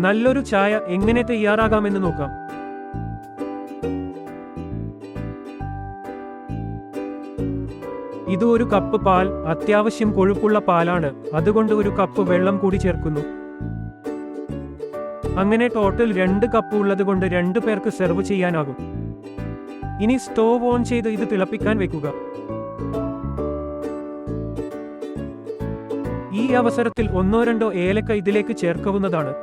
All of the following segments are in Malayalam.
നല്ലൊരു ചായ എങ്ങനെ തയ്യാറാകാമെന്ന് നോക്കാം. ഇത് ഒരു കപ്പ് പാൽ, അത്യാവശ്യം കൊഴുപ്പുള്ള പാലാണ്, അതുകൊണ്ട് ഒരു കപ്പ് വെള്ളം കൂടി ചേർക്കുന്നു. അങ്ങനെ ടോട്ടൽ 2 കപ്പ് ഉള്ളതുകൊണ്ട് 2 പേർക്ക് സെർവ് ചെയ്യാനാകും. ഇനി സ്റ്റോവ് ഓൺ ചെയ്ത് ഇത് തിളപ്പിക്കാൻ വെക്കുക. ഈ അവസരത്തിൽ 1-2 ഏലക്ക ഇതിലേക്ക് ചേർക്കാവുന്നതാണ്.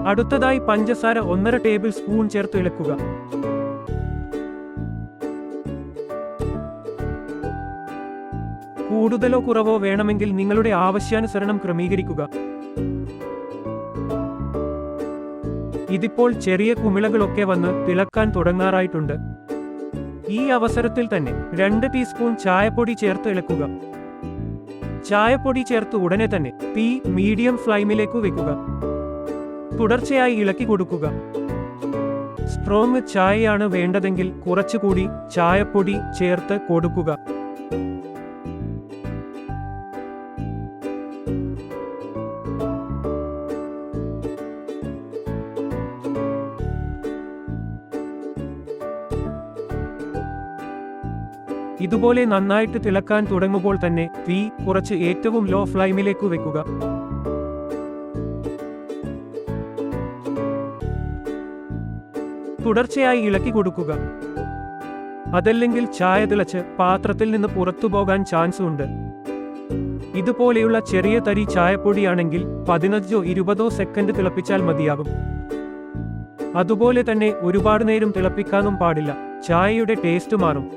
അടുത്തതായി പഞ്ചസാര 1.5 ടേബിൾ സ്പൂൺ ചേർത്ത് ഇളക്കുക. കൂടുതലോ കുറവോ വേണമെങ്കിൽ നിങ്ങളുടെ ആവശ്യാനുസരണം ക്രമീകരിക്കുക. ഇതിപ്പോൾ ചെറിയ കുമിളകളൊക്കെ വന്ന് തിളക്കാൻ തുടങ്ങാറായിട്ടുണ്ട്. ഈ അവസരത്തിൽ തന്നെ 2 ടീസ്പൂൺ ചായപ്പൊടി ചേർത്ത് ഇളക്കുക. ചായപ്പൊടി ചേർത്ത് ഉടനെ തന്നെ തീ മീഡിയം ഫ്ലെയിമിലേക്ക് വെക്കുക. തുടർച്ചയായി ഇളക്കി കൊടുക്കുക. സ്ട്രോങ് ചായയാണ് വേണ്ടതെങ്കിൽ കുറച്ചുകൂടി ചായപ്പൊടി ചേർത്ത് കൊടുക്കുക. ഇതുപോലെ നന്നായിട്ട് തിളക്കാൻ തുടങ്ങുമ്പോൾ തന്നെ തീ കുറച്ച് ഏറ്റവും ലോ ഫ്ലെയിമിലേക്ക് വെക്കുക. തുടർച്ചയായി ഇളക്കി കൊടുക്കുക. അതല്ലെങ്കിൽ ചായ തിളച്ച് പാത്രത്തിൽ നിന്ന് പുറത്തു പോകാൻ ചാൻസ് ഉണ്ട്. ഇതുപോലെയുള്ള ചെറിയ തരി ചായപ്പൊടിയാണെങ്കിൽ 15-20 സെക്കൻഡ് തിളപ്പിച്ചാൽ മതിയാകും. അതുപോലെ തന്നെ ഒരുപാട് നേരം തിളപ്പിക്കാനും പാടില്ല, ചായയുടെ ടേസ്റ്റ് മാറും.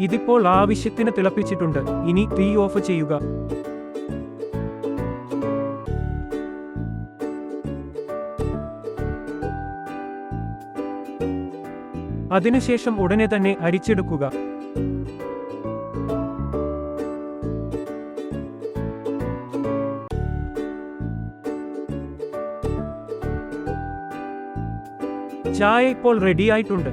ഇതിപ്പോൾ ആവശ്യത്തിന് തിളപ്പിച്ചിട്ടുണ്ട്. ഇനി തീ ഓഫ് ചെയ്യുക. അതിനുശേഷം ഉടനെ തന്നെ അരിച്ചെടുക്കുക. ചായ ഇപ്പോൾ റെഡിയായിട്ടുണ്ട്.